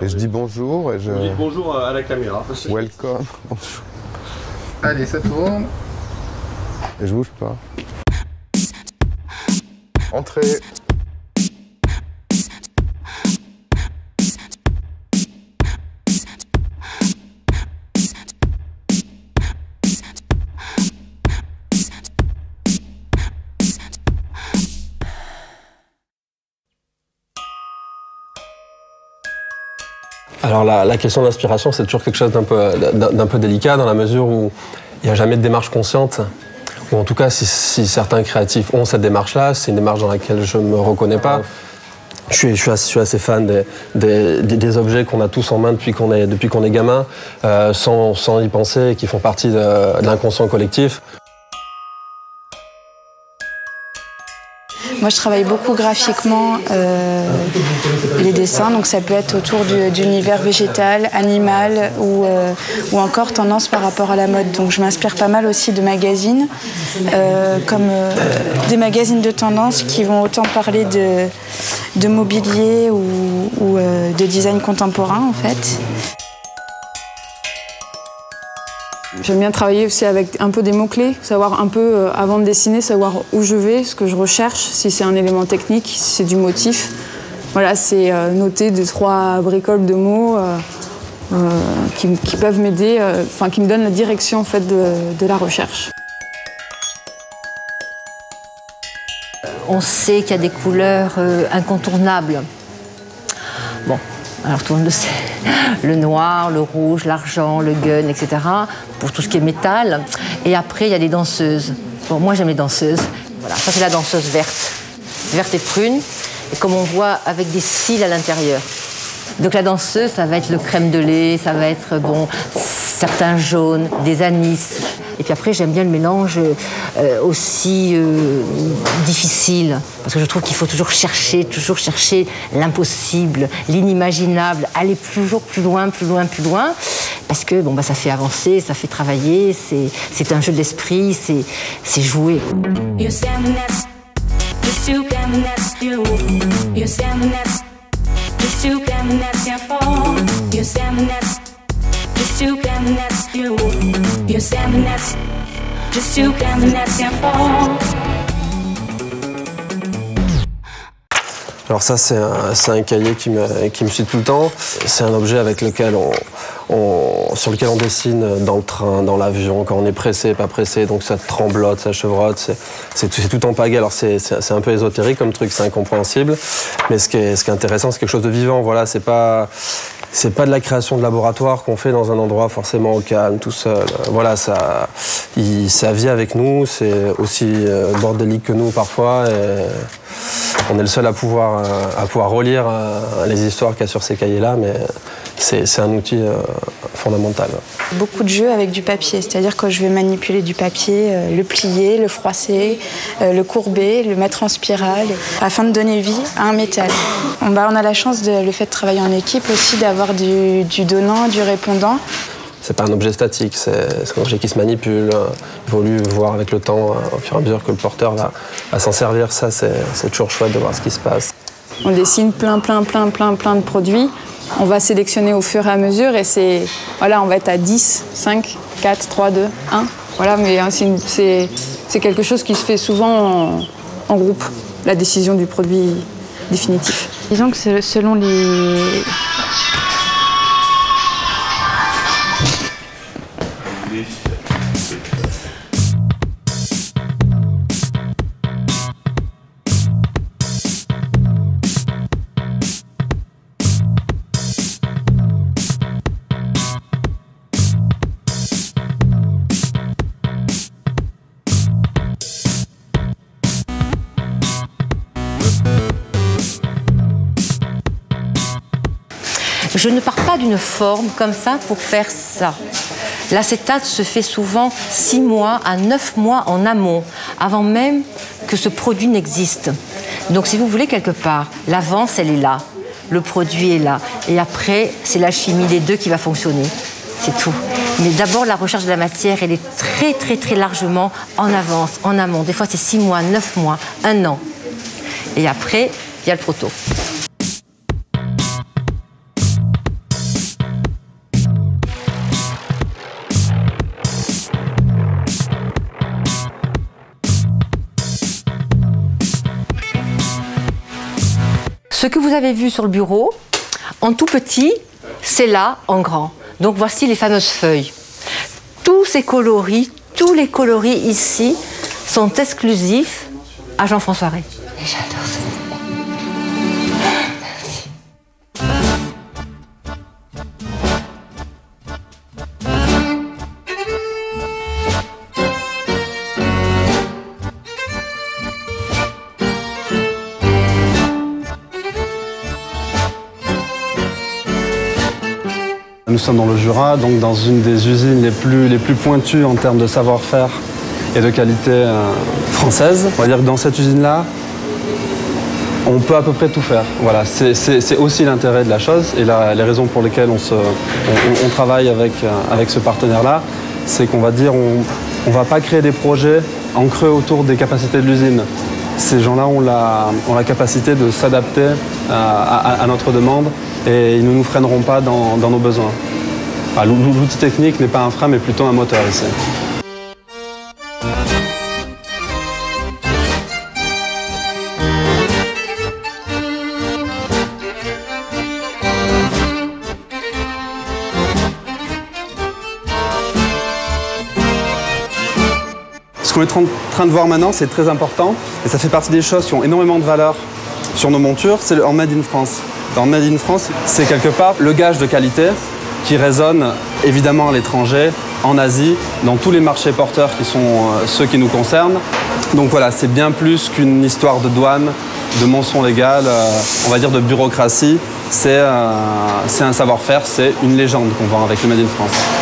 Et je dis bonjour et je... Vous dites bonjour à la caméra. Welcome. Bonjour. Allez, ça tourne. Et je bouge pas. Entrez. Alors la question d'inspiration, c'est toujours quelque chose d'un peu délicat dans la mesure où il n'y a jamais de démarche consciente. Ou en tout cas, si certains créatifs ont cette démarche-là, c'est une démarche dans laquelle je ne me reconnais pas. Je suis assez fan des objets qu'on a tous en main depuis qu'on est gamin, sans y penser, et qui font partie de l'inconscient collectif. Moi, je travaille beaucoup graphiquement les dessins, donc ça peut être autour d'univers végétal, animal ou encore tendance par rapport à la mode. Donc je m'inspire pas mal aussi de magazines, comme des magazines de tendance qui vont autant parler de mobilier ou de design contemporain en fait. J'aime bien travailler aussi avec un peu des mots-clés, savoir un peu, avant de dessiner, savoir où je vais, ce que je recherche, si c'est un élément technique, si c'est du motif. Voilà, c'est noter 2-3 bricoles de mots qui peuvent m'aider, qui me donnent la direction en fait, de la recherche. On sait qu'il y a des couleurs incontournables. Bon, alors tout le monde le sait. Le noir, le rouge, l'argent, le gun, etc. pour tout ce qui est métal. Et après, il y a des danseuses. Bon, moi, j'aime les danseuses. Voilà, ça, c'est la danseuse verte. Verte et prune. Et comme on voit, avec des cils à l'intérieur. Donc la danseuse, ça va être le crème de lait, ça va être, bon, certains jaunes, des anis. Et puis après, j'aime bien le mélange aussi difficile. Parce que je trouve qu'il faut toujours chercher l'impossible, l'inimaginable, aller toujours plus loin. Parce que bon, ça fait avancer, ça fait travailler, c'est un jeu d'esprit, c'est jouer. Alors ça, c'est un cahier qui me suit tout le temps. C'est un objet avec lequel sur lequel on dessine dans le train, dans l'avion, quand on est pressé, pas pressé, donc ça tremblote, ça chevrotte, c'est tout en pagaille. Alors c'est un peu ésotérique comme truc, c'est incompréhensible, mais ce qui est intéressant, c'est quelque chose de vivant. Voilà, c'est pas de la création de laboratoire qu'on fait dans un endroit forcément au calme, tout seul. Voilà, ça vit avec nous, c'est aussi bordélique que nous parfois. Et on est le seul à pouvoir relire les histoires qu'il y a sur ces cahiers-là, mais c'est un outil fondamental. Beaucoup de jeux avec du papier, c'est-à-dire que je vais manipuler du papier, le plier, le froisser, le courber, le mettre en spirale, afin de donner vie à un métal. On a la chance, le fait de travailler en équipe aussi, d'avoir du donnant, du répondant. C'est pas un objet statique, c'est un objet qui se manipule, évolue, voir avec le temps, au fur et à mesure que le porteur va s'en servir. Ça, c'est toujours chouette de voir ce qui se passe. On dessine plein de produits. On va sélectionner au fur et à mesure et on va être à 10, 5, 4, 3, 2, 1. Voilà, mais c'est quelque chose qui se fait souvent en groupe, la décision du produit définitif. Disons que selon les... Je ne pars pas d'une forme comme ça pour faire ça. L'acétate se fait souvent 6 mois à 9 mois en amont, avant même que ce produit n'existe. Donc si vous voulez, quelque part, l'avance, elle est là, le produit est là. Et après, c'est la chimie des deux qui va fonctionner. C'est tout. Mais d'abord, la recherche de la matière, elle est très largement en avance, en amont. Des fois, c'est 6 mois, 9 mois, 1 an. Et après, il y a le proto. ce que vous avez vu sur le bureau, en tout petit, c'est là en grand. Donc voici les fameuses feuilles. Tous ces coloris, tous les coloris ici sont exclusifs à Jean-François Rey. Et j'adore ça. Nous sommes dans le Jura, donc dans une des usines les plus pointues en termes de savoir-faire et de qualité française. On va dire que dans cette usine-là, on peut à peu près tout faire. Voilà, c'est aussi l'intérêt de la chose et les raisons pour lesquelles on travaille avec ce partenaire-là, c'est qu'on va dire on ne va pas créer des projets en creux autour des capacités de l'usine. Ces gens-là ont la capacité de s'adapter à notre demande et ils ne nous freineront pas dans nos besoins. Enfin, l'outil technique n'est pas un frein, mais plutôt un moteur ici. Ce qu'on est en train de voir maintenant, c'est très important, et ça fait partie des choses qui ont énormément de valeur sur nos montures, c'est le Made in France. Dans Made in France, c'est quelque part le gage de qualité qui résonne évidemment à l'étranger, en Asie, dans tous les marchés porteurs qui sont ceux qui nous concernent. Donc voilà, c'est bien plus qu'une histoire de douane, de mention légale, on va dire de bureaucratie. C'est un savoir-faire, c'est une légende qu'on vend avec le Made in France.